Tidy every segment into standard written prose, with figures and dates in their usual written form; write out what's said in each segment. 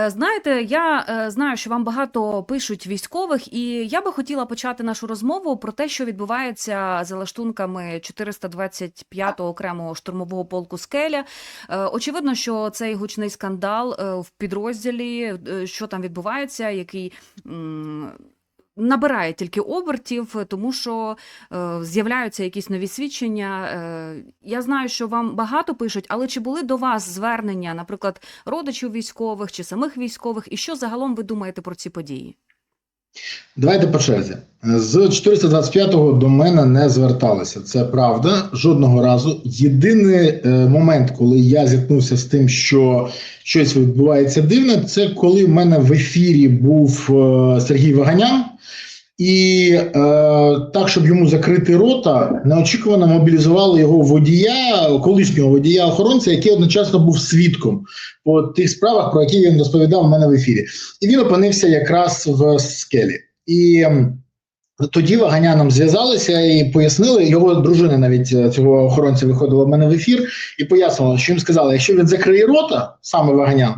Знаєте, я знаю, що вам багато пишуть військових, і я би хотіла почати нашу розмову про те, що відбувається за лаштунками 425-го окремого штурмового полку «Скеля». Очевидно, що цей гучний скандал в підрозділі, що там відбувається, який набирає тільки обертів, тому що з'являються якісь нові свідчення. Я знаю, що вам багато пишуть, але чи були до вас звернення, наприклад, родичів військових чи самих військових, і що загалом ви думаєте про ці події? Давайте по черзі. З 425-го до мене не зверталися. Це правда, жодного разу. Єдиний момент, коли я зіткнувся з тим, що щось відбувається дивне, це коли в мене в ефірі був Сергій Ваганян, і так, щоб йому закрити рота, неочікувано мобілізували його водія, колишнього водія-охоронця, який одночасно був свідком по тих справах, про які він розповідав у мене в ефірі. І він опинився якраз в «Скелі». І тоді Ваганяном зв'язалися і пояснили, його дружина навіть цього охоронця виходила в мене в ефір і пояснила, що їм сказали, якщо він закриє рота, саме Ваганян,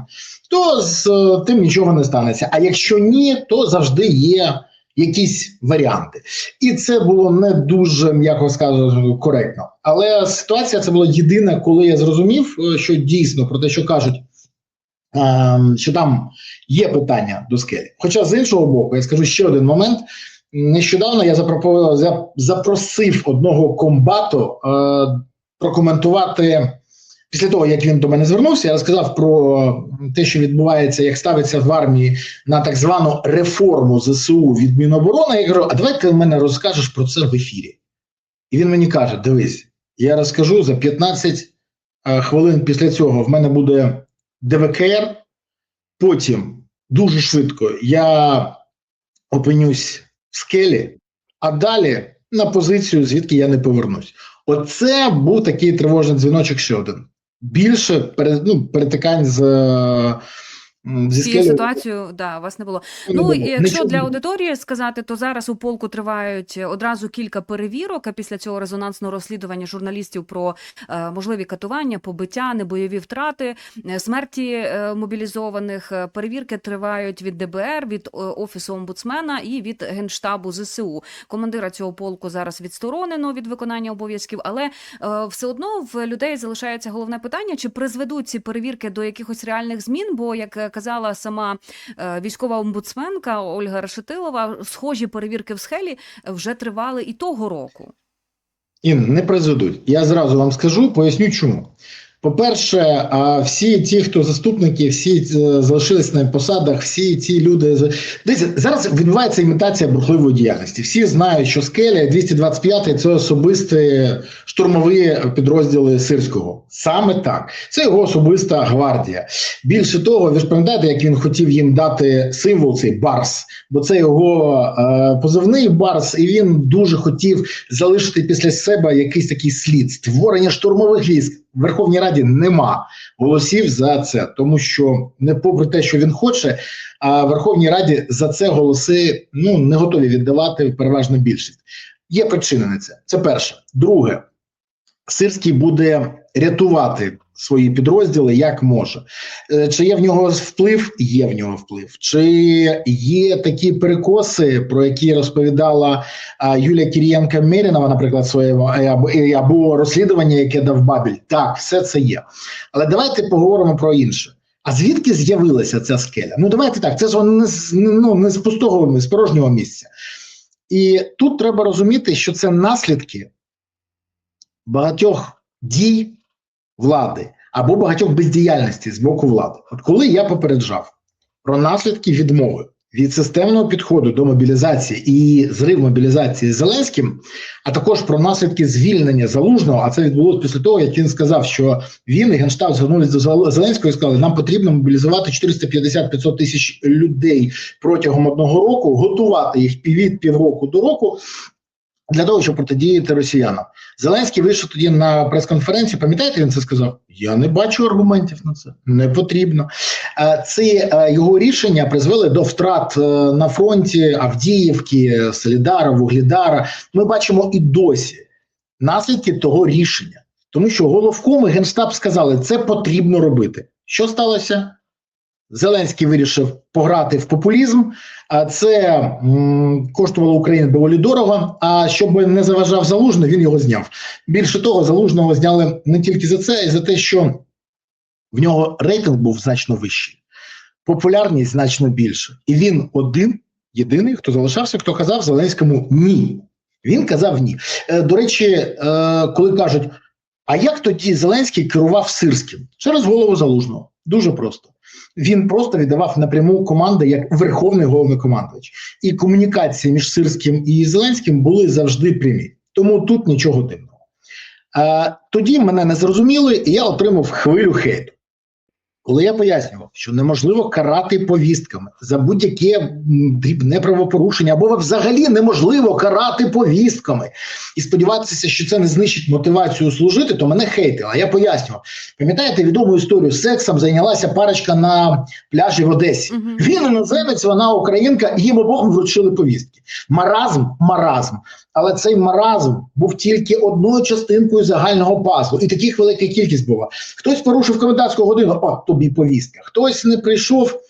то з тим нічого не станеться. А якщо ні, то завжди є якісь варіанти. І це було не дуже, м'яко скажу, коректно. Але ситуація це була єдина, коли я зрозумів, що дійсно про те, що кажуть, що там є питання до «Скелі». Хоча з іншого боку, я скажу ще один момент. Нещодавно я запросив одного комбату прокоментувати. Після того, як він до мене звернувся, я розказав про те, що відбувається, як ставиться в армії на так звану реформу ЗСУ від Міноборони. Я кажу, а давай ти в мене розкажеш про це в ефірі. І він мені каже, дивись, я розкажу за 15 хвилин після цього в мене буде ДВКР, потім дуже швидко я опинюсь в «Скелі», а далі на позицію, звідки я не повернусь. Оце був такий тривожний дзвіночок ще один. Більше перетикань зі Цією «Скелею» ситуацією, да, вас не було. Ну, якщо для аудиторії сказати, то зараз у полку тривають одразу кілька перевірок, а після цього резонансного розслідування журналістів про можливі катування, побиття, небойові втрати, смерті мобілізованих. Перевірки тривають від ДБР, від Офісу омбудсмена і від Генштабу ЗСУ. Командира цього полку зараз відсторонено від виконання обов'язків, але все одно в людей залишається головне питання, чи призведуть ці перевірки до якихось реальних змін, бо, як казала сама військова омбудсменка Ольга Решетилова, схожі перевірки в «Скелі» вже тривали і того року. Ін, не призведуть. Я зразу вам скажу, поясню чому. По-перше, всі ті, хто заступники, всі залишились на посадах, всі ці люди... Дивіться, зараз відбувається імітація бурхливої діяльності. Всі знають, що «Скеля» 225-й – це особисті штурмові підрозділи Сирського. Саме так. Це його особиста гвардія. Більше того, ви ж пам'ятаєте, як він хотів їм дати символ цей «Барс», бо це його позивний «Барс», і він дуже хотів залишити після себе якийсь такий слід. Створення штурмових військ. В Верховній Раді нема голосів за це, тому що не попри те, що він хоче, а в Верховній Раді за це голоси не готові віддавати переважно більшість. Є причини на це. Це перше. Друге, Сирський буде рятувати свої підрозділи як може. Чи є в нього вплив? Є в нього вплив. Чи є такі перекоси, про які розповідала Юлія Кирієнко-Мерінова, наприклад, своєму, або розслідування, яке дав Бабель? Так, все це є. Але давайте поговоримо про інше. А звідки з'явилася ця «Скеля»? Ну, давайте так, це ж не з пустого, не з порожнього місця. І тут треба розуміти, що це наслідки багатьох дій влади або багатьох бездіяльності з боку влади. От коли я попереджав про наслідки відмови від системного підходу до мобілізації і зрив мобілізації з Зеленським, а також про наслідки звільнення Залужного, а це відбулося після того, як він сказав, що він і Генштаб звернулися до Зеленського і сказали, нам потрібно мобілізувати 450-500 тисяч людей протягом одного року, готувати їх від півроку до року, для того, щоб протидіяти росіянам. Зеленський вийшов тоді на прес-конференцію, пам'ятаєте, він це сказав? Я не бачу аргументів на це, не потрібно. Ці його рішення призвели до втрат на фронті Авдіївки, Солідара, Вугледара. Ми бачимо і досі наслідки того рішення. Тому що головком і Генштаб сказали, це потрібно робити. Що сталося? Зеленський вирішив пограти в популізм, а це коштувало Україні доволі дорого, а щоб не заважав Залужний, він його зняв. Більше того, Залужного зняли не тільки за це, а й за те, що в нього рейтинг був значно вищий, популярність значно більше. І він єдиний, хто залишався, хто казав Зеленському «ні». Він казав «ні». До речі, коли кажуть, а як тоді Зеленський керував Сирським? Через голову Залужного. Дуже просто. Він просто віддавав напряму команди як верховний головнокомандувач. І комунікації між Сирським і Зеленським були завжди прямі. Тому тут нічого дивного. Тоді мене не зрозуміли, і я отримав хвилю хейту. Коли я пояснював, що неможливо карати повістками за будь-яке дрібне правопорушення, або взагалі неможливо карати повістками, і сподіватися, що це не знищить мотивацію служити, то мене хейтили. А я пояснював. Пам'ятаєте відому історію? Сексом зайнялася парочка на пляжі в Одесі. Він іноземець, вона українка, їм обом вручили повістки. Маразм. Але цей маразм був тільки одною частинкою загального пазлу. І таких велика кількість була. Хтось порушив комендантську годину, тобі повістка. Хтось не прийшов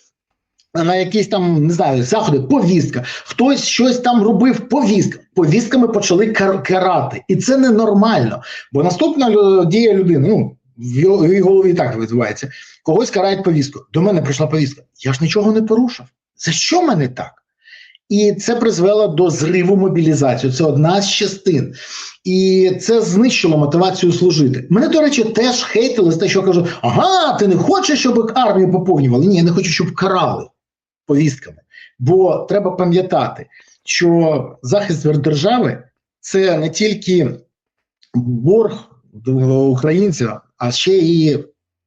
на якісь там, не знаю, заходи, повістка. Хтось щось там робив, повістка. Повістками почали карати. І це ненормально. Бо наступна дія людини, в її голові так відбувається. Когось карають повістку. До мене прийшла повістка. Я ж нічого не порушив. За що мене так? І це призвело до зриву мобілізації. Це одна з частин. І це знищило мотивацію служити. Мене, до речі, теж хейтили за те, що кажуть, ага, ти не хочеш, щоб армію поповнювали? Ні, я не хочу, щоб карали повістками. Бо треба пам'ятати, що захист держави – це не тільки борг українців, а ще і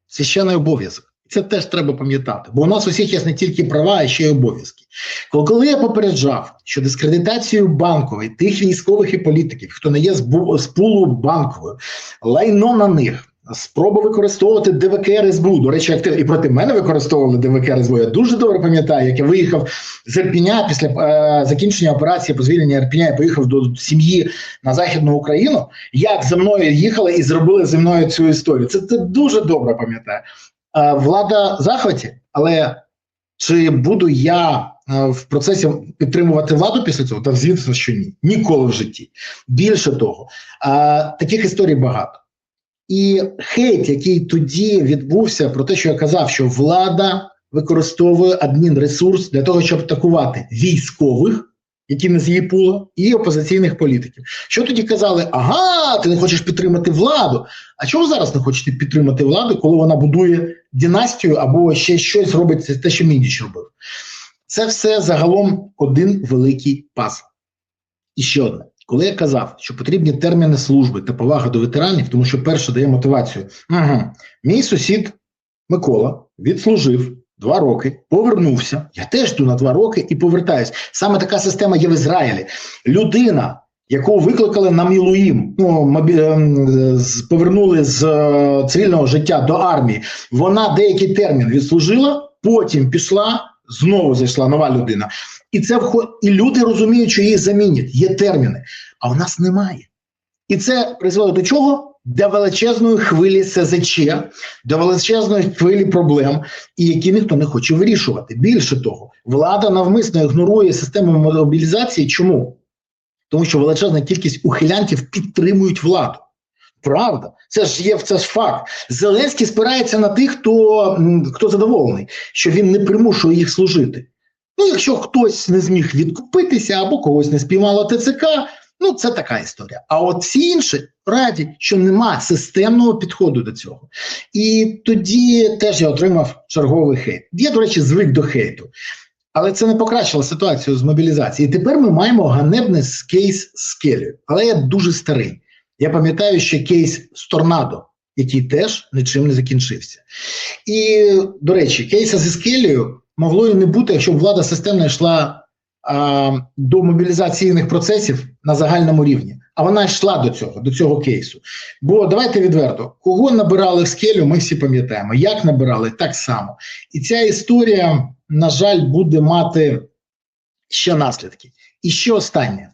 священний обов'язок. Це теж треба пам'ятати, бо у нас усіх є не тільки права, а ще й обов'язки. Коли я попереджав, що дискредитацію Банкової, тих військових і політиків, хто не є з пулу Банковою, лайно на них, спроба використовувати ДВК СБУ, до речі, і проти мене використовували ДВК СБУ, я дуже добре пам'ятаю, як я виїхав з Ірпіня після закінчення операції по звільненню Ірпіня, я поїхав до сім'ї на Західну Україну, як за мною їхали і зробили зі мною цю історію. Це дуже добре пам'ятаю. Влада в захваті, але чи буду я в процесі підтримувати владу після цього? Та звісно, що ні. Ніколи в житті. Більше того, таких історій багато. І хейт, який тоді відбувся про те, що я казав, що влада використовує адмінресурс для того, щоб атакувати військових, які не з її пула, і опозиційних політиків. Що тоді казали? Ага, ти не хочеш підтримати владу. А чого зараз не хочете підтримати владу, коли вона будує династію або ще щось робить те, що Міндіч робив? Це все загалом один великий пазл. І ще одне. Коли я казав, що потрібні терміни служби та повага до ветеранів, тому що перше дає мотивацію. Мій сусід Микола відслужив 2 роки, повернувся, я теж йду на 2 роки і повертаюсь. Саме така система є в Ізраїлі. Людина, яку викликали на Мілуїм, повернули з цивільного життя до армії, вона деякий термін відслужила, потім пішла, знову зайшла нова людина. І люди розуміють, що її замінять, є терміни, а у нас немає. І це призвело до чого? До величезної хвилі СЗЧ, до величезної хвилі проблем, і які ніхто не хоче вирішувати. Більше того, влада навмисно ігнорує систему мобілізації. Чому? Тому що величезна кількість ухилянтів підтримують владу. Правда, це ж факт. Зеленський спирається на тих, хто задоволений, що він не примушує їх служити. Якщо хтось не зміг відкупитися або когось не спіймало ТЦК, це така історія. А от всі інші раді, що нема системного підходу до цього. І тоді теж я отримав черговий хейт. Я, до речі, звик до хейту. Але це не покращило ситуацію з мобілізацією. І тепер ми маємо ганебний кейс з Келією. Але я дуже старий. Я пам'ятаю ще кейс з Торнадо, який теж нічим не закінчився. І, до речі, кейса зі Скелією могло і не бути, якщо б влада системно йшла до мобілізаційних процесів на загальному рівні. А вона йшла до цього кейсу. Бо давайте відверто, кого набирали в Скелю, ми всі пам'ятаємо. Як набирали, так само. І ця історія, на жаль, буде мати ще наслідки. І ще останнє.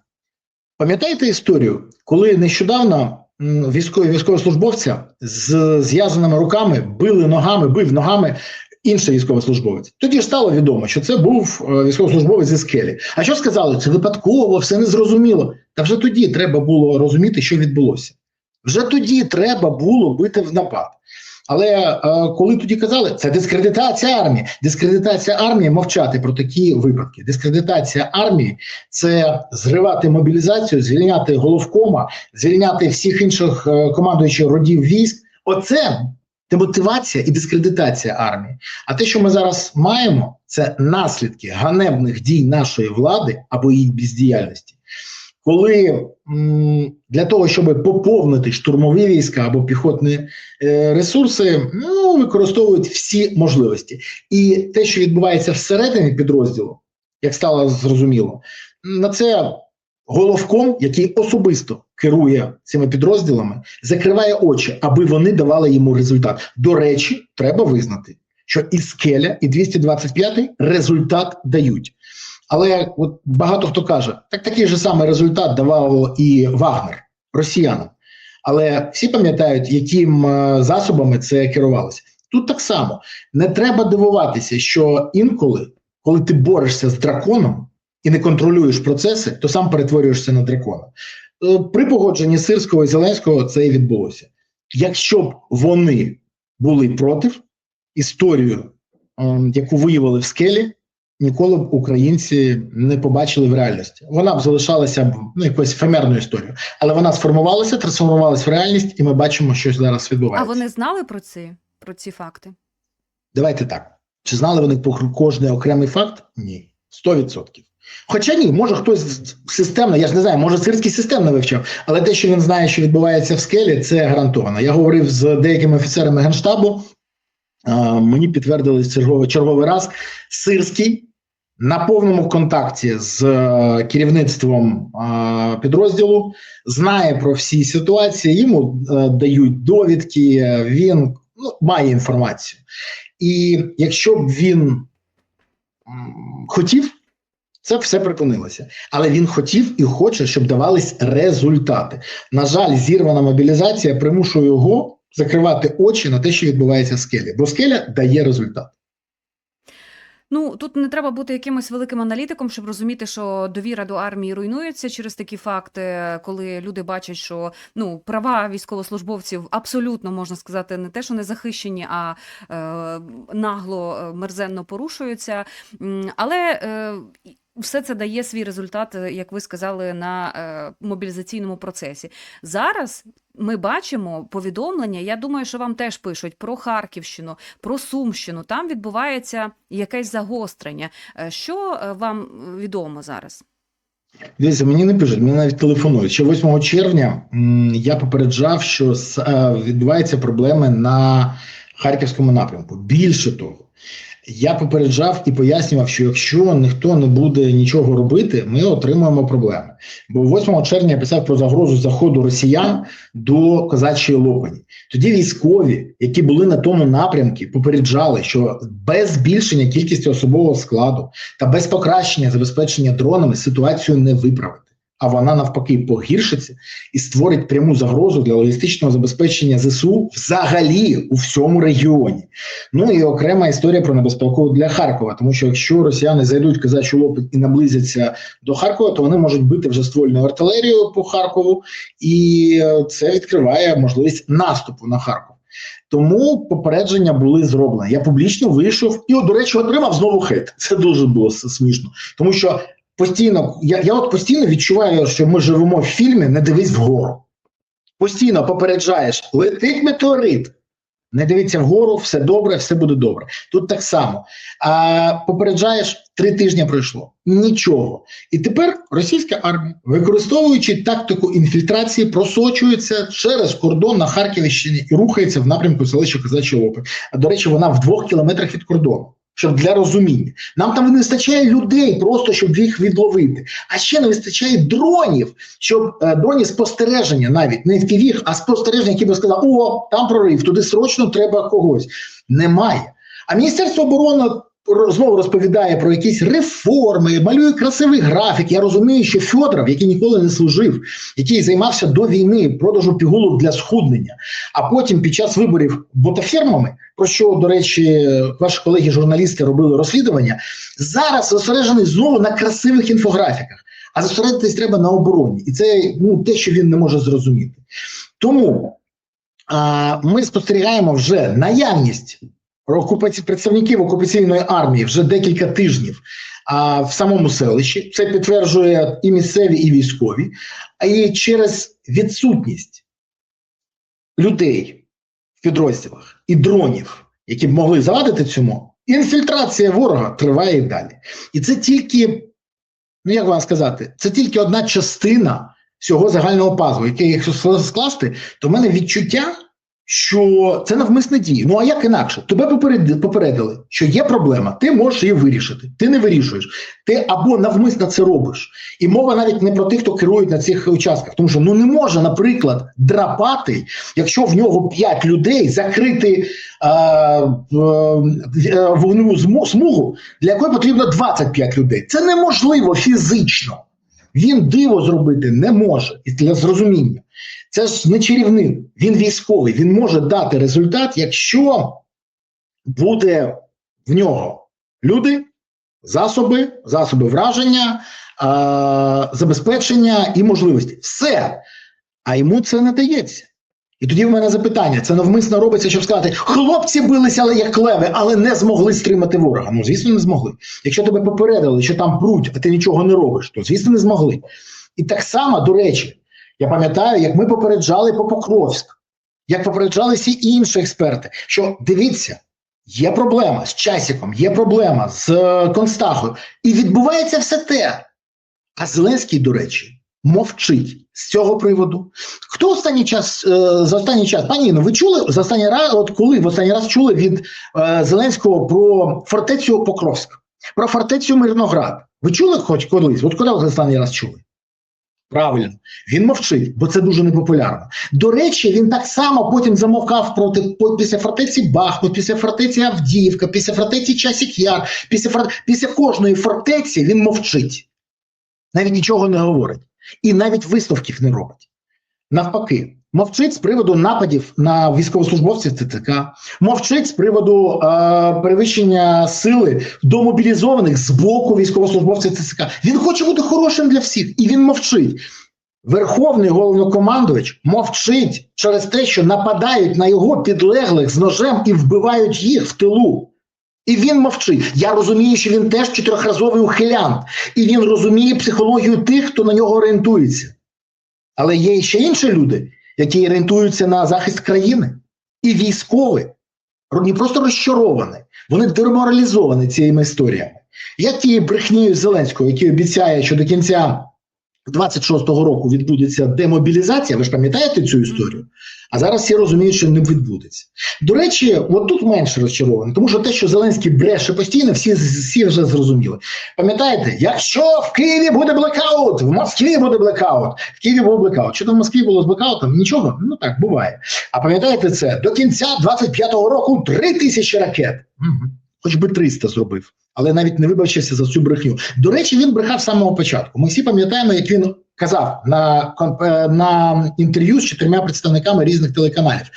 Пам'ятаєте історію, коли нещодавно військовослужбовця з зв'язаними руками бив ногами інший військовослужбовець. Тоді ж стало відомо, що це був військовослужбовець зі Скелі. А що сказали? Це випадково, все незрозуміло. Та вже тоді треба було розуміти, що відбулося. Вже тоді треба було бити в напад. Але коли тоді казали, це дискредитація армії. Дискредитація армії – мовчати про такі випадки. Дискредитація армії – це зривати мобілізацію, звільняти головкома, звільняти всіх інших командуючих родів військ. Оце демотивація і дискредитація армії. А те, що ми зараз маємо, це наслідки ганебних дій нашої влади або її бездіяльності. Коли для того, щоб поповнити штурмові війська або піхотні ресурси, використовують всі можливості. І те, що відбувається всередині підрозділу, як стало зрозуміло, на це головком, який особисто керує цими підрозділами, закриває очі, аби вони давали йому результат. До речі, треба визнати, що і Скеля, і 225-й результат дають. Але от багато хто каже, такий же самий результат давав і Вагнер, росіянам. Але всі пам'ятають, яким засобами це керувалося. Тут так само. Не треба дивуватися, що інколи, коли ти борешся з драконом і не контролюєш процеси, то сам перетворюєшся на дракона. При погодженні Сирського і Зеленського це і відбулося. Якщо б вони були проти, історію, яку виявили в Скелі, ніколи б українці не побачили в реальності. Вона б залишалася якоюсь ефемерною історією. Але вона сформувалася, трансформувалася в реальність, і ми бачимо, що зараз відбувається. А вони знали про ці факти? Давайте так. Чи знали вони про кожний окремий факт? Ні. 100%. Хоча ні, може хтось системно, я ж не знаю, може Сирський системно вивчав, але те, що він знає, що відбувається в Скелі, це гарантовано. Я говорив з деякими офіцерами Генштабу, мені підтвердили черговий раз, Сирський на повному контакті з керівництвом підрозділу, знає про всі ситуації, йому дають довідки, він має інформацію. І якщо б він хотів, це все припинилося. Але він хотів і хоче, щоб давались результати. На жаль, зірвана мобілізація примушує його закривати очі на те, що відбувається в Скелі. Бо Скеля дає результат. Тут не треба бути якимось великим аналітиком, щоб розуміти, що довіра до армії руйнується через такі факти, коли люди бачать, що права військовослужбовців абсолютно, можна сказати, не те, що не захищені, а нагло, мерзенно порушуються. Але все це дає свій результат, як ви сказали, на мобілізаційному процесі. Зараз ми бачимо повідомлення, я думаю, що вам теж пишуть про Харківщину, про Сумщину, там відбувається якесь загострення. Що вам відомо зараз? Дивіться, мені не пишуть, мені навіть телефонують. Ще 8 червня я попереджав, що відбуваються проблеми на Харківському напрямку. Більше того, я попереджав і пояснював, що якщо ніхто не буде нічого робити, ми отримаємо проблеми. Бо 8 червня я писав про загрозу заходу росіян до Козачої Лопані. Тоді військові, які були на тому напрямку, попереджали, що без збільшення кількості особового складу та без покращення забезпечення дронами ситуацію не виправити. А вона навпаки погіршиться і створить пряму загрозу для логістичного забезпечення ЗСУ взагалі у всьому регіоні. І окрема історія про небезпеку для Харкова, тому що якщо росіяни зайдуть в Козачу Лопать і наблизяться до Харкова, то вони можуть бити вже ствольною артилерією по Харкову, і це відкриває можливість наступу на Харків. Тому попередження були зроблені. Я публічно вийшов і, до речі, отримав знову хейт. Це дуже було смішно, тому що постійно, я постійно відчуваю, що ми живемо в фільмі «Не дивись вгору». Постійно попереджаєш, летить метеорит, не дивіться вгору, все добре, все буде добре. Тут так само. А попереджаєш, 3 тижні пройшло. Нічого. І тепер російська армія, використовуючи тактику інфільтрації, просочується через кордон на Харківщині і рухається в напрямку селища Козачий Лопать. А, до речі, вона в 2 кілометрах від кордону. Щоб для розуміння. Нам там не вистачає людей просто, щоб їх відловити. А ще не вистачає дронів, щоб дроні спостереження навіть, не FPV, а спостереження, які б сказали, там прорив, туди срочно треба когось. Немає. А Міністерство оборони знову розповідає про якісь реформи, малює красивий графік. Я розумію, що Фьодоров, який ніколи не служив, який займався до війни продажу пігулок для схуднення, а потім під час виборів ботафермами, про що, до речі, ваші колеги-журналісти робили розслідування, зараз зосереджений знову на красивих інфографіках. А зосередитись треба на обороні. І це те, що він не може зрозуміти. Тому ми спостерігаємо вже наявність представників окупаційної армії вже декілька тижнів в самому селищі. Це підтверджує і місцеві, і військові. І через відсутність людей в підрозділах і дронів, які б могли завадити цьому, інфільтрація ворога триває і далі. І це тільки, як вам сказати, це тільки одна частина всього загального пазлу, який, якщо скласти, то в мене відчуття, що це навмисне дії. Ну, а як інакше? Тебе попередили, що є проблема, ти можеш її вирішити. Ти не вирішуєш. Ти або навмисно це робиш. І мова навіть не про тих, хто керує на цих участках. Тому що, не може, наприклад, драпати, якщо в нього 5 людей, закрити вогневу смугу, для якої потрібно 25 людей. Це неможливо фізично. Він диво зробити не може. І для зрозуміння. Це ж не чарівник, він військовий, він може дати результат, якщо буде в нього люди, засоби враження, забезпечення і можливості. Все. А йому це не дається. І тоді в мене запитання, це навмисно робиться, щоб сказати, хлопці билися, але як леви, але не змогли стримати ворога. Ну, звісно, не змогли. Якщо тебе попередили, що там пруть, а ти нічого не робиш, то, звісно, не змогли. І так само, до речі, я пам'ятаю, як ми попереджали по Покровськ, як попереджали всі інші експерти, що, дивіться, є проблема з часиком, є проблема з Констахою, і відбувається все те. А Зеленський, до речі, мовчить з цього приводу. Хто за останній час, пані Інно, ви чули за останній раз, коли в останній раз чули від Зеленського про фортецю Покровськ, про фортецю Мирноград? Ви чули хоч колись? От коли ви останній раз чули? Правильно, він мовчить, бо це дуже непопулярно. До речі, він так само потім замовкав після фортеці Бахмут, після фортеці Авдіївка, після фортеці Часик Яр, після кожної фортеці він мовчить. Навіть нічого не говорить. І навіть висновків не робить. Навпаки, мовчить з приводу нападів на військовослужбовців ТЦК, мовчить з приводу перевищення сили до мобілізованих з боку військовослужбовців ТЦК. Він хоче бути хорошим для всіх, і він мовчить. Верховний головнокомандувач мовчить через те, що нападають на його підлеглих з ножем і вбивають їх в тилу. І він мовчить. Я розумію, що він теж чотирьохразовий ухилянт. І він розуміє психологію тих, хто на нього орієнтується. Але є ще інші люди, які орієнтуються на захист країни. І військові, не просто розчаровані, вони деморалізовані цими історіями. Як тією брехнею Зеленського, який обіцяє, що до кінця 26-го року відбудеться демобілізація, ви ж пам'ятаєте цю історію? А зараз всі розуміють, що не відбудеться. До речі, от тут менше розчаровані, тому що те, що Зеленський бреше постійно, всі вже зрозуміли. Пам'ятаєте, якщо в Києві буде блекаут, в Москві буде блекаут, в Києві буде блекаут. Що там в Москві було з блекаутом? Нічого? Ну так, буває. А пам'ятаєте це? До кінця 25-го року 3000 ракет. Угу. Хоч би 300 зробив. Але навіть не вибачився за цю брехню. До речі, він брехав з самого початку. Ми всі пам'ятаємо, як він казав на інтерв'ю з 4 представниками різних телеканалів.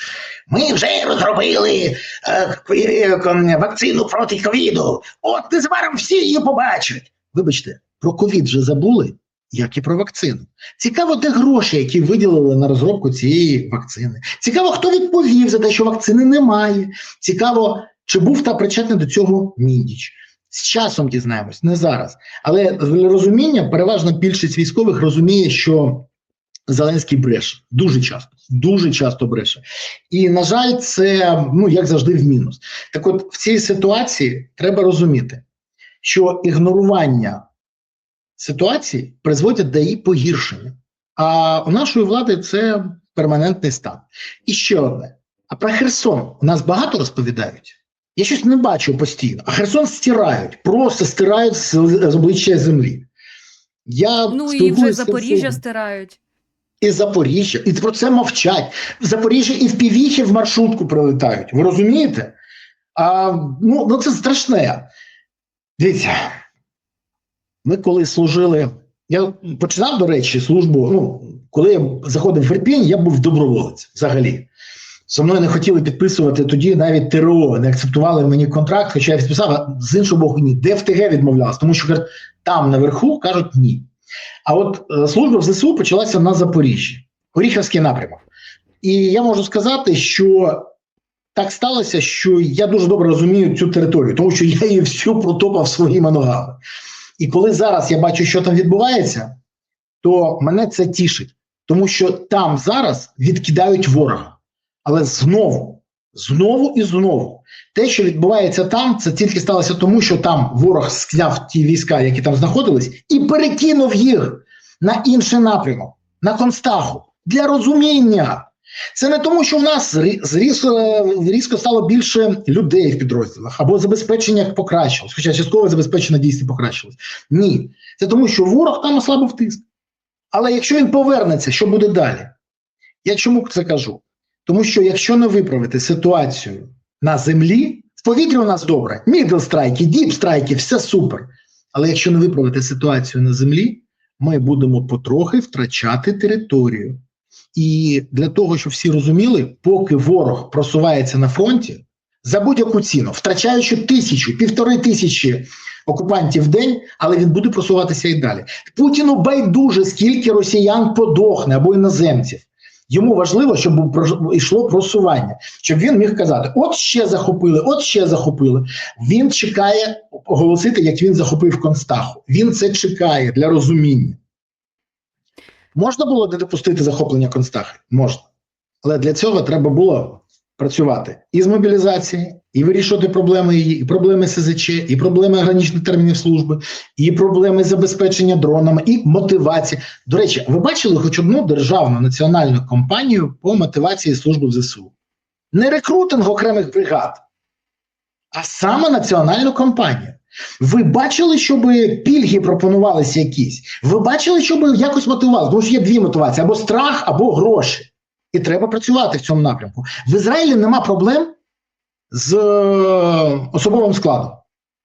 Ми вже розробили вакцину проти ковіду. От незабаром всі її побачать. Вибачте, про ковід вже забули, як і про вакцину. Цікаво, де гроші, які виділили на розробку цієї вакцини. Цікаво, хто відповів за те, що вакцини немає. Цікаво, чи був та причетний до цього Міндіч. З часом дізнаємось, не зараз. Але для розуміння, переважна більшість військових розуміє, що Зеленський бреше. Дуже часто бреше. І, на жаль, це, як завжди, в мінус. Так от, в цій ситуації треба розуміти, що ігнорування ситуації призводить до її погіршення. А у нашої влади це перманентний стан. І ще одне. А про Херсон у нас багато розповідають? Я щось не бачу постійно. А Херсон стирають, просто стирають з обличчя землі. І вже Запоріжжя стирають. І Запоріжжя. І про це мовчать. В Запоріжжя і в Півіхі в маршрутку прилетають. Ви розумієте? Це страшне. Дивіться, ми коли служили, я починав, до речі, службу, коли я заходив в Ірпінь, я був доброволець взагалі. Зі мною не хотіли підписувати тоді навіть ТРО, не акцептували мені контракт, хоча я підписав, а з іншого боку, ні. ДФТГ відмовлялась, тому що кажуть, там наверху кажуть ні. А от служба в ЗСУ почалася на Запоріжжі, Оріхівський напрямок. І я можу сказати, що так сталося, що я дуже добре розумію цю територію, тому що я її всю протопав своїми ногами. І коли зараз я бачу, що там відбувається, то мене це тішить, тому що там зараз відкидають ворога. Але знову і знову. Те, що відбувається там, це тільки сталося тому, що там ворог скляв ті війська, які там знаходились, і перекинув їх на інший напрямок, на Констаху. Для розуміння. Це не тому, що в нас різко стало більше людей в підрозділах, або забезпечення покращилось, хоча часткове забезпечення дійсно покращилось. Ні. Це тому, що ворог там ослабив тиск. Але якщо він повернеться, що буде далі? Я чому це кажу? Тому що якщо не виправити ситуацію на землі, в повітрі у нас добре, мідл-страйки, діп-страйки, все супер. Але якщо не виправити ситуацію на землі, ми будемо потрохи втрачати територію. І для того, щоб всі розуміли, поки ворог просувається на фронті, за будь-яку ціну, втрачаючи 1000–1500 окупантів в день, але він буде просуватися і далі. Путіну байдуже, скільки росіян подохне або іноземців. Йому важливо, щоб йшло просування, щоб він міг казати, от ще захопили. Він чекає оголосити, як він захопив Констаху. Він це чекає для розуміння. Можна було не допустити захоплення Констахи? Можна. Але для цього треба було працювати і з мобілізації, і вирішувати проблеми її, і проблеми СЗЧ, і проблеми граничних термінів служби, і проблеми забезпечення дронами, і мотивації. До речі, ви бачили хоч одну державну національну кампанію по мотивації служби в ЗСУ? Не рекрутинг окремих бригад, а саме національну кампанію. Ви бачили, щоб пільги пропонувалися якісь? Ви бачили, щоб якось мотивували? Тому що є дві мотивації: або страх, або гроші. І треба працювати в цьому напрямку. В Ізраїлі нема проблем з особовим складом.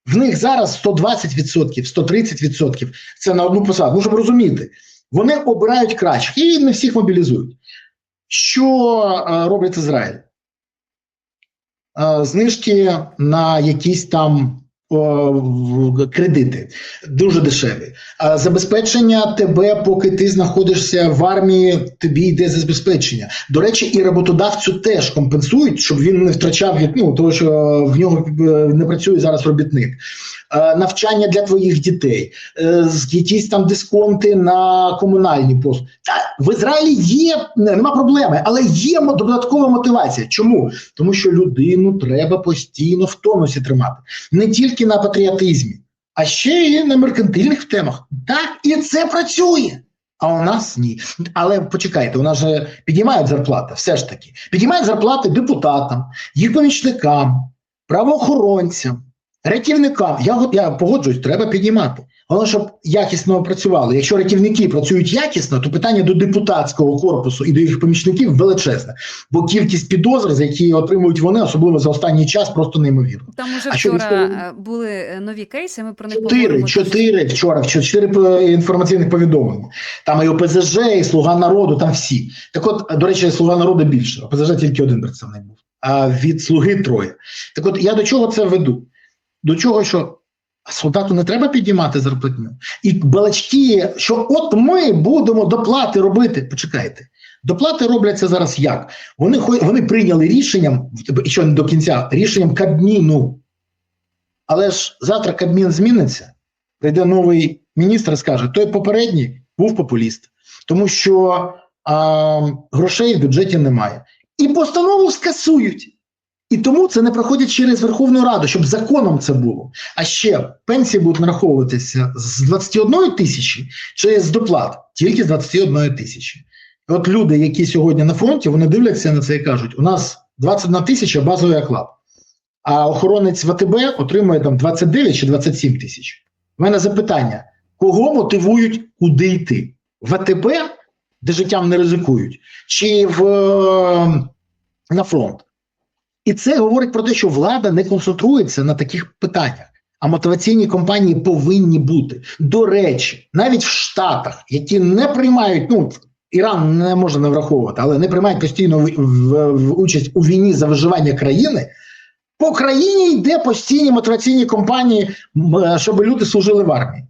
В них зараз 120%, 130% – це на одну посаду. Ну, щоб розуміти, вони обирають кращих і не всіх мобілізують. Що робить Ізраїль? Знижки на якісь там кредити, дуже дешеві. Забезпечення тебе, поки ти знаходишся в армії, тобі йде забезпечення. До речі, і роботодавцю теж компенсують, щоб він не втрачав, того, що в нього не працює зараз робітник. Навчання для твоїх дітей, якісь там дисконти на комунальні послуги. В Ізраїлі є, нема проблеми, але є додаткова мотивація. Чому? Тому що людину треба постійно в тонусі тримати. Не тільки на патріотизмі, а ще і на меркантильних темах. Так, і це працює. А у нас ні. Але почекайте, у нас же підіймають зарплати, все ж таки. Підіймають зарплати депутатам, їх помічникам, правоохоронцям, рятівникам. Я погоджуюсь, треба підіймати. Головне, щоб якісно працювали. Якщо рятівники працюють якісно, то питання до депутатського корпусу і до їх помічників величезне. Бо кількість підозр, за які отримують вони, особливо за останній час, просто неймовірно. Там уже вчора були нові кейси, ми про них поговоримо. Чотири інформаційних повідомлення. Там і ОПЗЖ, і Слуга народу, там всі. Так от, до речі, Слуга народу більше. ОПЗЖ тільки один представник був. А від Слуги троє. Так от, я до чого це веду? До чого, що солдату не треба підіймати зарплатню. І балачки, що от ми будемо доплати робити. Почекайте. Доплати робляться зараз як? Вони прийняли рішенням, що не до кінця, рішенням Кабміну. Але ж завтра Кабмін зміниться, прийде новий міністр і скаже, той попередній був популіст. Тому що грошей в бюджеті немає. І постанову скасують. І тому це не проходить через Верховну Раду, щоб законом це було. А ще пенсії будуть нараховуватися з 21 тисячі чи з доплат? Тільки з 21 тисячі. І от люди, які сьогодні на фронті, вони дивляться на це і кажуть, у нас 21 тисяча базовий оклад, а охоронець ВТБ отримує там 29 чи 27 тисяч. У мене запитання, кого мотивують куди йти? ВТБ, де життям не ризикують, чи на фронт? І це говорить про те, що влада не концентрується на таких питаннях. А мотиваційні кампанії повинні бути. До речі, навіть в Штатах, які не приймають, ну, Іран не може не враховувати, але не приймають постійно участь у війні за виживання країни, по країні йде постійні мотиваційні кампанії, щоб люди служили в армії.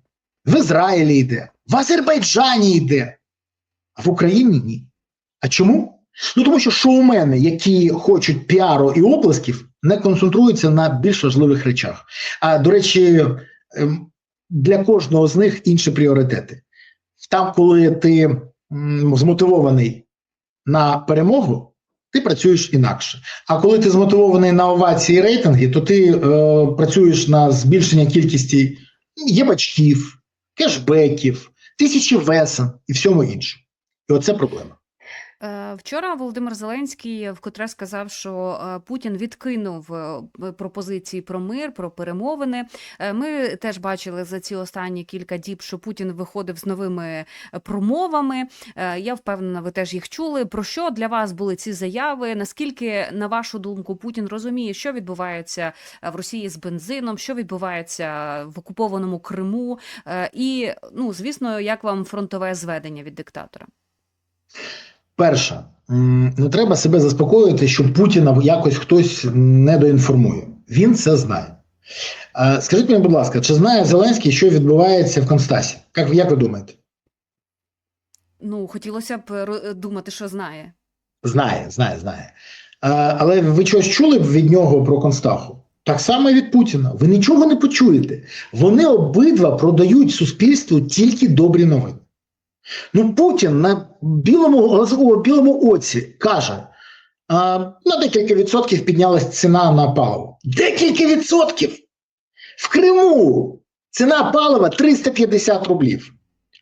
В Ізраїлі йде, в Азербайджані йде, а в Україні ні. А чому? Ну, тому що шоумени, які хочуть піару і оплесків, не концентруються на більш важливих речах. А, до речі, для кожного з них інші пріоритети. Там, коли ти змотивований на перемогу, ти працюєш інакше. А коли ти змотивований на овації і рейтинги, то ти працюєш на збільшення кількості єбачків, кешбеків, тисячі весен і всьому іншому. І оце проблема. Вчора Володимир Зеленський вкотре сказав, що Путін відкинув пропозиції про мир, про перемовини. Ми теж бачили за ці останні кілька діб, що Путін виходив з новими промовами. Я впевнена, ви теж їх чули. Про що для вас були ці заяви? Наскільки, на вашу думку, Путін розуміє, що відбувається в Росії з бензином, що відбувається в окупованому Криму? І, ну, звісно, як вам фронтове зведення від диктатора? Перше, не треба себе заспокоювати, що Путіна якось хтось недоінформує. Він це знає. Скажіть мені, будь ласка, чи знає Зеленський, що відбувається в Констасі? Як ви думаєте? Ну, хотілося б думати, що знає. Знає. Але ви щось чули б від нього про Констаху? Так само і від Путіна. Ви нічого не почуєте. Вони обидва продають суспільству тільки добрі новини. Ну, Путін на білому оці каже, на декілька відсотків піднялась ціна на паливо. Декілька відсотків! В Криму ціна палива 350 рублів.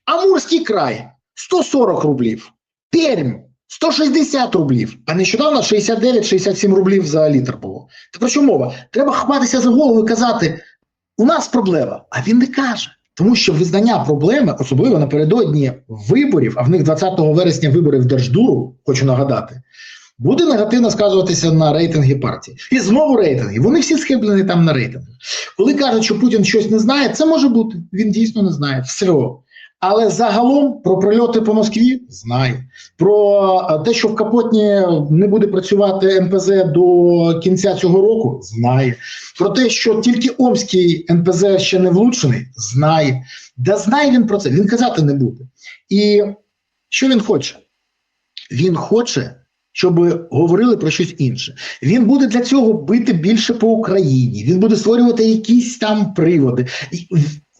Амурський край 140 рублів. Пермь 160 рублів. А нещодавно 69-67 рублів за літр було. Та про що мова? Треба хапатися за голову і казати, у нас проблема. А він не каже. Тому що визнання проблеми, особливо напередодні виборів, а в них 20 вересня вибори в Держдуру, хочу нагадати, буде негативно сказуватися на рейтинги партії. І знову рейтинги. Вони всі схиблені там на рейтингах. Коли кажуть, що Путін щось не знає, це може бути. Він дійсно не знає всього. Але загалом про прильоти по Москві знає. Про те, що в Капотні не буде працювати НПЗ до кінця цього року, знає. Про те, що тільки Омський НПЗ ще не влучений, знає. Да знає він про це, він казати не буде. І що він хоче? Він хоче, щоб говорили про щось інше. Він буде для цього бити більше по Україні, він буде створювати якісь там приводи.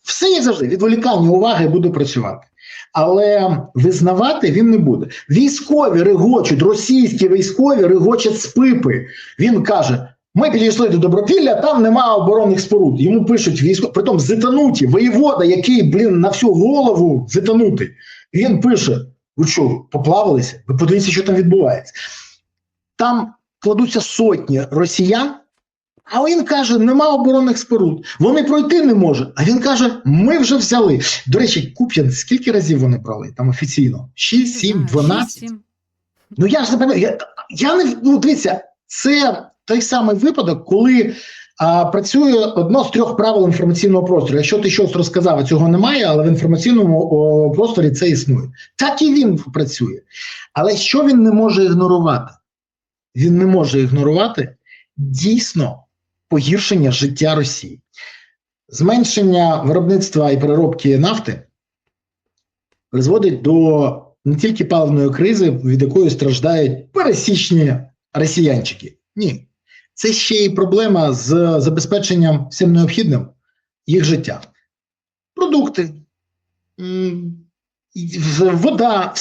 Все, як завжди, відволікання уваги буде працювати. Але визнавати він не буде. Військові регочуть, російські військові регочуть з пипи. Він каже, ми підійшли до Добропілля, там немає оборонних споруд. Йому пишуть військові, притом зитануті, воєвода, який, на всю голову зитанутий. Він пише, ви що, поплавалися? Ви подивіться, що там відбувається. Там кладуться сотні росіян, а він каже, нема оборонних споруд. Вони пройти не можуть. А він каже, ми вже взяли. До речі, Куп'ян, скільки разів вони брали там офіційно? 6, 7, 12? 6, 7. Ну я ж не пам'ятаю. Дивіться, це той самий випадок, коли працює одно з 3 правил інформаційного простору. Якщо ти щось розказав, а цього немає, але в інформаційному просторі це існує. Так і він працює. Але що він не може ігнорувати? Він не може ігнорувати дійсно погіршення життя Росії. Зменшення виробництва і переробки нафти призводить до не тільки паливної кризи, від якої страждають пересічні росіянчики. Ні. Це ще й проблема з забезпеченням всім необхідним їх життя. Продукти, вода,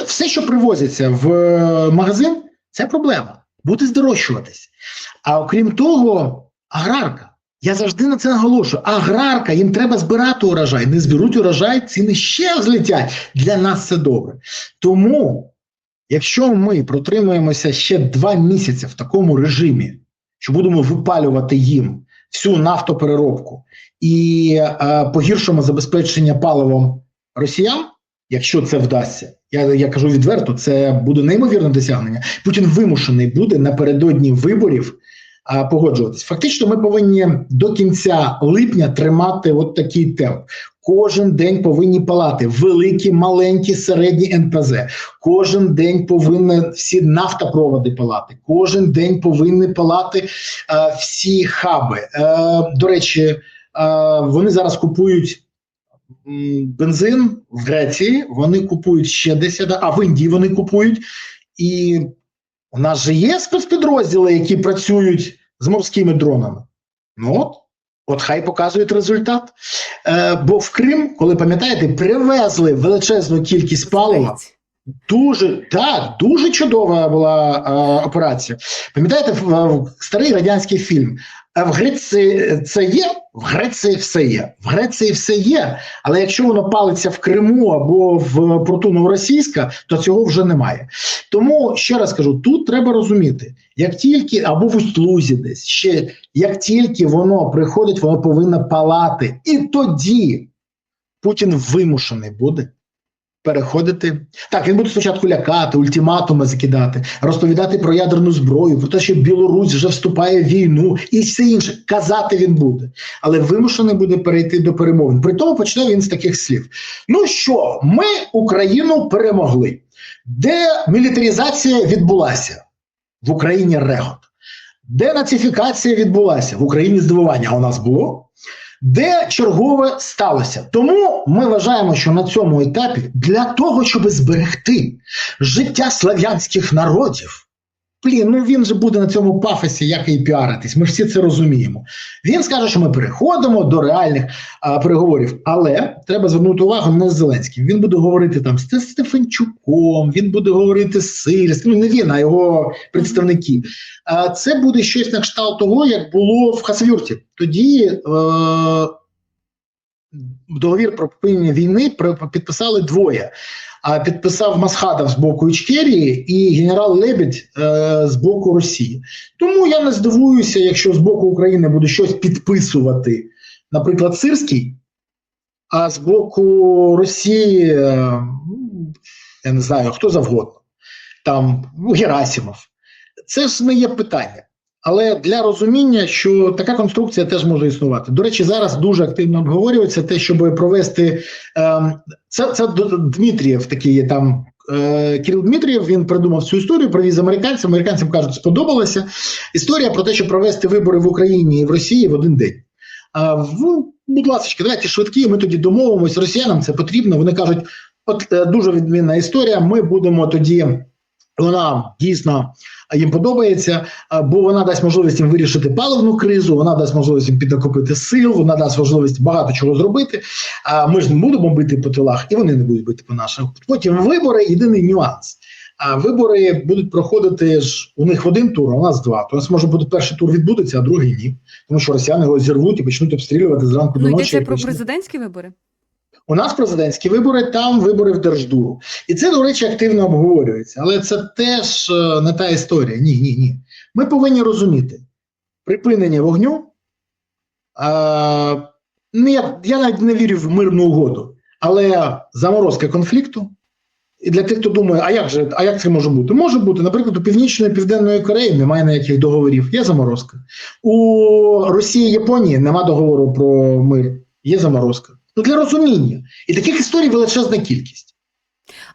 все, що привозиться в магазин, це проблема. Буде здорожчуватись. А окрім того, аграрка. Я завжди на це наголошую. Аграрка, їм треба збирати урожай. Не зберуть урожай, ціни ще злетять. Для нас це добре. Тому, якщо ми протримуємося ще 2 місяці в такому режимі, що будемо випалювати їм всю нафтопереробку і погіршимо забезпечення паливом росіян, якщо це вдасться, я кажу відверто, це буде неймовірне досягнення. Путін вимушений буде напередодні виборів погоджуватись. Фактично, ми повинні до кінця липня тримати от такий темп. Кожен день повинні палати великі, маленькі, середні НПЗ. Кожен день повинні всі нафтопроводи палати. Кожен день повинні палати всі хаби. До речі, вони зараз купують бензин в Греції, вони купують ще десь, а в Індії вони купують. І у нас же є спецпідрозділи, які працюють з морськими дронами. Ну от хай показують результат. Бо в Крим, коли пам'ятаєте, привезли величезну кількість палива. Дуже чудова була операція. Пам'ятаєте, старий радянський фільм «В Греції це є, в Греції все є». В Греції все є, але якщо воно палиться в Криму або в порту Новоросійська, то цього вже немає. Тому, ще раз кажу, тут треба розуміти, як тільки, або в Усть-Лузі десь, ще, як тільки воно приходить, воно повинно палати. І тоді Путін вимушений буде переходити. Так, він буде спочатку лякати, ультиматуми закидати, розповідати про ядерну зброю, про те, що Білорусь вже вступає в війну і все інше. Казати він буде. Але вимушений буде перейти до перемовин. При тому почне він з таких слів. Ну що, ми Україну перемогли. Демілітаризація відбулася. В Україні регот. Денацифікація відбулася. В Україні здивування. А у нас було? Де чергове сталося. Тому ми вважаємо, що на цьому етапі для того, щоб зберегти життя слав'янських народів, він же буде на цьому пафосі, як і піаритись, ми ж всі це розуміємо. Він скаже, що ми переходимо до реальних переговорів, але треба звернути увагу не з Зеленським. Він буде говорити там з Стефанчуком, він буде говорити з Сирським, не він, а його представники. Це буде щось на кшталт того, як було в Хасавюрті. Тоді договір про припинення війни підписали двоє. Підписав Масхадов з боку Ічкерії і генерал Лебедь з боку Росії. Тому я не здивуюся, якщо з боку України буде щось підписувати, наприклад, Сирський, а з боку Росії, я не знаю, хто завгодно, там Герасимов. Це ж не є питання. Але для розуміння, що така конструкція теж може існувати. До речі, зараз дуже активно обговорюється те, щоб провести... Це Дмитрієв такий є там, Кирил Дмитрієв, він придумав цю історію, привіз американцям. Американцям кажуть, сподобалася історія про те, щоб провести вибори в Україні і в Росії в один день. Будь ласка, давайте швидкі, ми тоді домовимося, росіянам це потрібно. Вони кажуть, от дуже відмінна історія, ми будемо тоді... Вона дійсно їм подобається, бо вона дасть можливість їм вирішити паливну кризу, вона дасть можливість їм піднакопити сил, вона дасть можливість багато чого зробити. Ми ж не будемо бити по тилах, і вони не будуть бити по наших. Потім вибори – єдиний нюанс. Вибори будуть проходити ж у них в один тур, а у нас два. То у нас, може бути, перший тур відбудеться, а другий ні. Тому що росіяни його зірвуть і почнуть обстрілювати зранку до ночі. Йдеться про президентські вибори? У нас президентські вибори, там вибори в Держдуру. І це, до речі, активно обговорюється. Але це теж не та історія. Ні. Ми повинні розуміти. Припинення вогню, я навіть не вірю в мирну угоду, але заморозка конфлікту. І для тих, хто думає, а як це може бути? Може бути, наприклад, у Північної і Південної Кореї немає ніяких договорів, є заморозка. У Росії і Японії немає договору про мир, є заморозка. Для розуміння. І таких історій величезна кількість.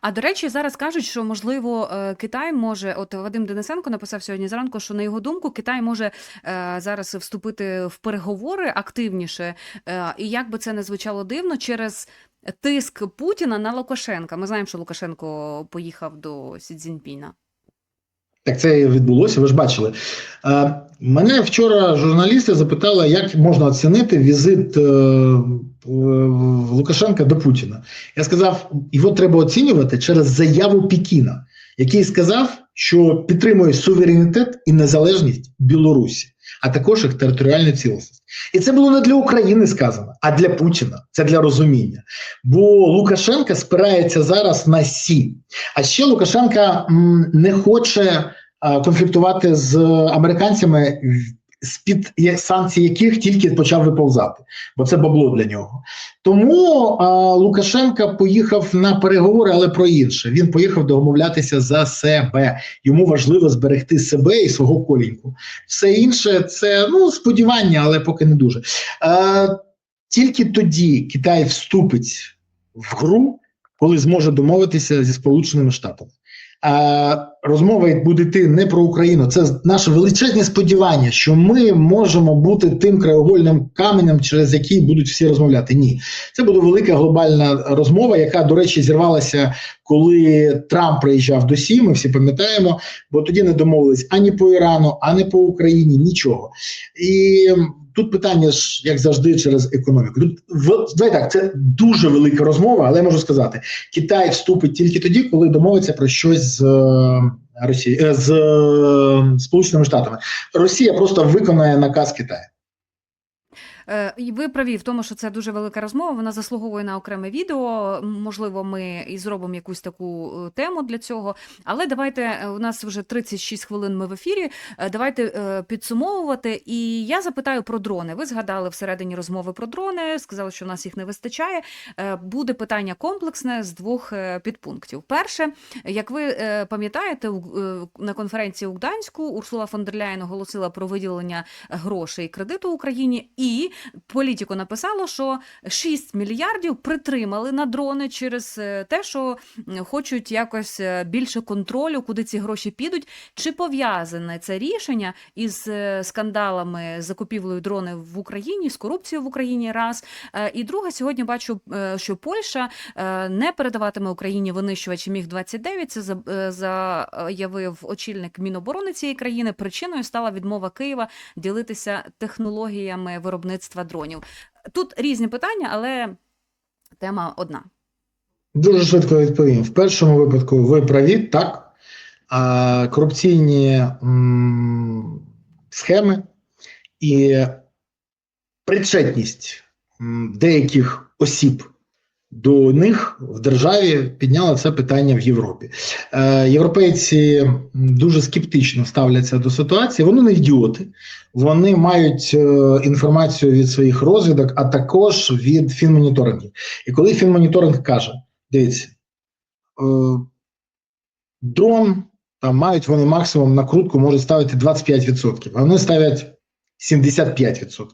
А, до речі, зараз кажуть, що, можливо, Китай може, от Вадим Денисенко написав сьогодні зранку, що, на його думку, Китай може зараз вступити в переговори активніше, і як би це не звучало дивно, через тиск Путіна на Лукашенка. Ми знаємо, що Лукашенко поїхав до Сі Цзіньпіна. Так це відбулося, ви ж бачили. Мене вчора журналісти запитали, як можна оцінити візит Лукашенка до Путіна. Я сказав, його треба оцінювати через заяву Пекіна, який сказав, що підтримує суверенітет і незалежність Білорусі, а також їх територіальну цілісність. І це було не для України сказано, а для Путіна. Це для розуміння. Бо Лукашенко спирається зараз на Сі. А ще Лукашенко не хоче конфліктувати з американцями з-під санкцій яких тільки почав виповзати, бо це бабло для нього. Тому Лукашенко поїхав на переговори, але про інше. Він поїхав домовлятися за себе. Йому важливо зберегти себе і свого коліньку. Все інше – це сподівання, але поки не дуже. Тільки тоді Китай вступить в гру, коли зможе домовитися зі Сполученими Штатами. Розмова буде йти не про Україну. Це наше величезне сподівання, що ми можемо бути тим краєугольним каменем, через який будуть всі розмовляти. Ні. Це буде велика глобальна розмова, яка, до речі, зірвалася, коли Трамп приїжджав до Сі, ми всі пам'ятаємо, бо тоді не домовились ані по Ірану, ані по Україні, нічого. І тут питання ж, як завжди, через економіку. Давай так, це дуже велика розмова, але я можу сказати, Китай вступить тільки тоді, коли домовиться про щось з Сполученими Штатами. Росія просто виконає наказ Китаю. Ви праві в тому, що це дуже велика розмова, вона заслуговує на окреме відео, можливо, ми і зробимо якусь таку тему для цього, але давайте, у нас вже 36 хвилин ми в ефірі, давайте підсумовувати, і я запитаю про дрони. Ви згадали всередині розмови про дрони, сказали, що в нас їх не вистачає, буде питання комплексне з двох підпунктів. Перше, як ви пам'ятаєте, на конференції у Гданську Урсула фон дер Ляєн оголосила про виділення грошей і кредиту Україні, і Політіко написало, що 6 мільярдів притримали на дрони через те, що хочуть якось більше контролю, куди ці гроші підуть. Чи пов'язане це рішення із скандалами з закупівлею дронів в Україні, з корупцією в Україні, раз. І друге, сьогодні бачу, що Польща не передаватиме Україні винищувачі Міг-29, це заявив очільник Міноборони цієї країни. Причиною стала відмова Києва ділитися технологіями виробництва дронів. Тут різні питання, але тема одна. Дуже швидко відповім. В першому випадку ви праві, так. Корупційні схеми і причетність деяких осіб до них в державі підняли це питання в Європі. Європейці дуже скептично ставляться до ситуації. Вони не ідіоти, вони мають інформацію від своїх розвідок, а також від фінмоніторингів. І коли фінмоніторинг каже, дивіться, дрон, там мають вони максимум накрутку, можуть ставити 25%, а вони ставлять 75%.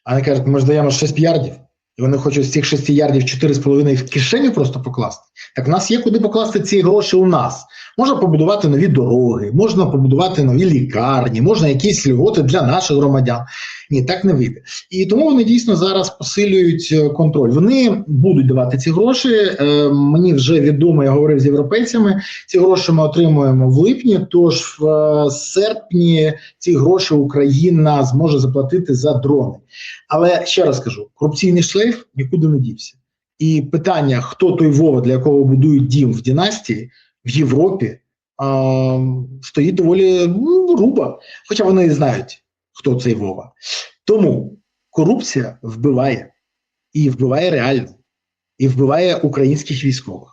А вони кажуть, ми ж даємо 6 ярдів, і вони хочуть з цих 6 ярдів 4,5 в кишеню просто покласти. Так в нас є куди покласти ці гроші у нас. Можна побудувати нові дороги, можна побудувати нові лікарні, можна якісь льготи для наших громадян. Ні, так не вийде. І тому вони дійсно зараз посилюють контроль. Вони будуть давати ці гроші. Мені вже відомо, я говорив з європейцями, ці гроші ми отримуємо в липні, тож в серпні ці гроші Україна зможе заплатити за дрони. Але ще раз кажу, корупційний шлейф нікуди не дівся. І питання, хто той Вова, для якого будують дім в династії, в Європі, стоїть доволі грубо. Хоча вони і знають, хто цей Вова. Тому корупція вбиває. І вбиває реально. І вбиває українських військових.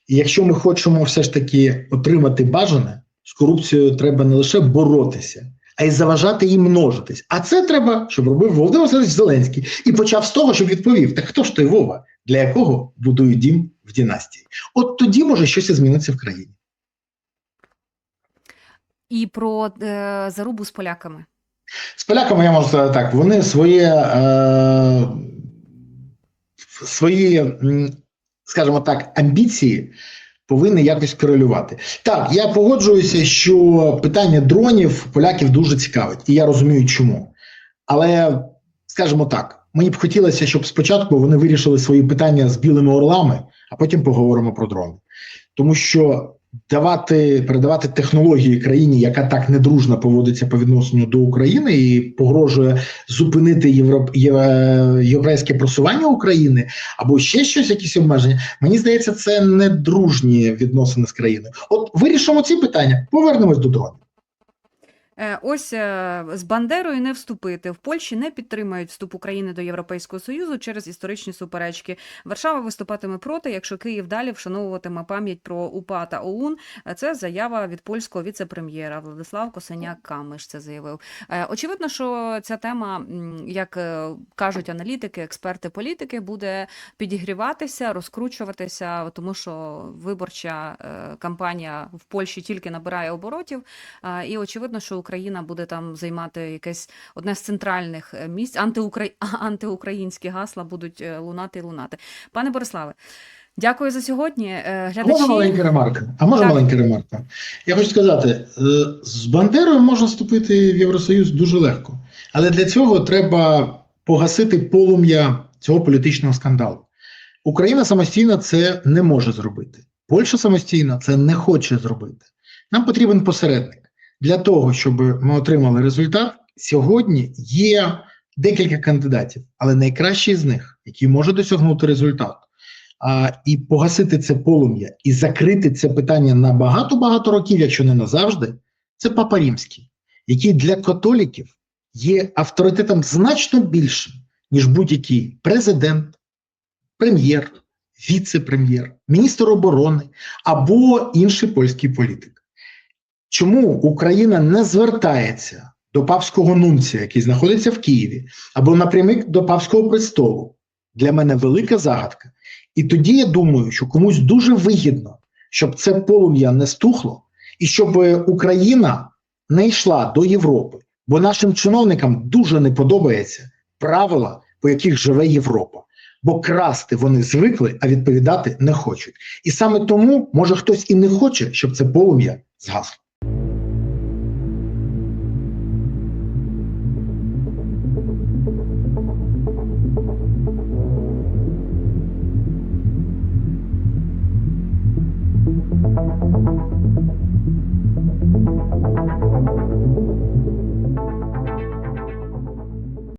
І якщо ми хочемо все ж таки отримати бажане, з корупцією треба не лише боротися, а й заважати їй множитись. А це треба, щоб робив Володимир Васильович Зеленський. І почав з того, щоб відповів, так хто ж той Вова, для якого будують дім в династії? От тоді, може, щось і зміниться в країні. І про зарубу з поляками. З поляками я можу сказати так, вони свої, скажімо так, амбіції повинні якось корелювати. Так, я погоджуюся, що питання дронів поляків дуже цікавить, і я розумію, чому. Але, скажімо так, мені б хотілося, щоб спочатку вони вирішили свої питання з білими орлами, а потім поговоримо про дрони. Тому що передавати технології країні, яка так недружно поводиться по відношенню до України і погрожує зупинити європейське просування України або ще щось, якісь обмеження, мені здається, це не дружні відносини з країною. От вирішимо ці питання, повернемось до дронів. Ось з Бандерою не вступити. В Польщі не підтримають вступ України до Європейського Союзу через історичні суперечки. Варшава виступатиме проти, якщо Київ далі вшановуватиме пам'ять про УПА та ОУН. Це заява від польського віце-прем'єра. Владислав Косеняк-Камиш це заявив. Очевидно, що ця тема, як кажуть аналітики, експерти, політики, буде підігріватися, розкручуватися, тому що виборча кампанія в Польщі тільки набирає оборотів. І очевидно, що Україна буде там займати якесь одне з центральних місць. Антиукраїнські гасла будуть лунати і лунати. Пане Бориславе, дякую за сьогодні. Глядачі... Можна маленька ремарка? А може Так. маленька ремарка? Я хочу сказати, з Бандерою можна вступити в Євросоюз дуже легко. Але для цього треба погасити полум'я цього політичного скандалу. Україна самостійно це не може зробити. Польща самостійно це не хоче зробити. Нам потрібен посередник. Для того, щоб ми отримали результат, сьогодні є декілька кандидатів, але найкращий з них, який може досягнути результату, і погасити це полум'я, і закрити це питання на багато-багато років, якщо не назавжди, це Папа Римський, який для католиків є авторитетом значно більшим, ніж будь-який президент, прем'єр, віце-прем'єр, міністр оборони або інший польський політик. Чому Україна не звертається до папського нунція, який знаходиться в Києві, або напрямик до папського престолу? Для мене велика загадка. І тоді я думаю, що комусь дуже вигідно, щоб це полум'я не стухло, і щоб Україна не йшла до Європи. Бо нашим чиновникам дуже не подобаються правила, по яких живе Європа. Бо красти вони звикли, а відповідати не хочуть. І саме тому, може, хтось і не хоче, щоб це полум'я згасло.